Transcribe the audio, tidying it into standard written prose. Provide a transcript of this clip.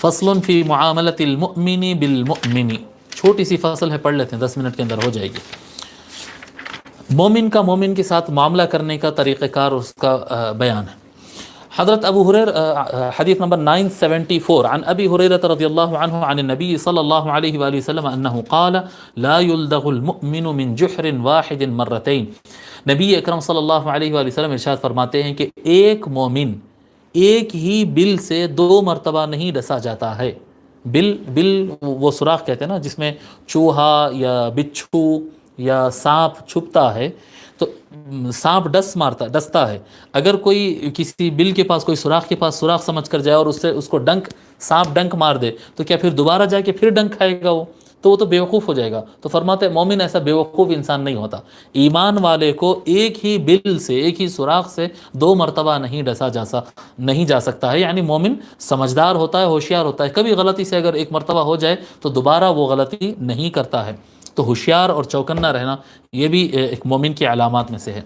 فصل فی معاملۃ المؤمن بالمؤمن، چھوٹی سی فصل ہے، پڑھ لیتے ہیں، 10 منٹ کے اندر ہو جائے گی۔ مومن کا مومن کے ساتھ معاملہ کرنے کا طریقہ کار اور اس کا بیان ہے۔ حضرت ابو ہریرہ، حدیث نمبر 974، عن ابی ہریرہ رضی اللہ عنہ عن النبی صلی اللہ علیہ وآلہ وسلم انہ قال لا يلدغ المؤمن من جحر واحد مرتين۔ نبی اکرم صلی اللہ علیہ وآلہ وسلم ارشاد فرماتے ہیں کہ ایک مومن ایک ہی بل سے 2 مرتبہ نہیں ڈسا جاتا ہے۔ بل وہ سوراخ کہتے ہیں نا جس میں چوہا یا بچھو یا سانپ چھپتا ہے، تو سانپ ڈستا ہے، اگر کوئی کسی بل کے پاس، کوئی سوراخ کے پاس سوراخ سمجھ کر جائے اور اس کو سانپ ڈنک مار دے، تو کیا پھر دوبارہ جا کے پھر ڈنک کھائے گا وہ تو بیوقوف ہو جائے گا۔ تو فرماتے ہیں مومن ایسا بیوقوف انسان نہیں ہوتا، ایمان والے کو ایک ہی بل سے، ایک ہی سوراخ سے 2 مرتبہ نہیں جا سکتا ہے، یعنی مومن سمجھدار ہوتا ہے، ہوشیار ہوتا ہے، کبھی غلطی سے اگر ایک مرتبہ ہو جائے تو دوبارہ وہ غلطی نہیں کرتا ہے۔ تو ہوشیار اور چوکنا رہنا یہ بھی ایک مومن کی علامات میں سے ہے۔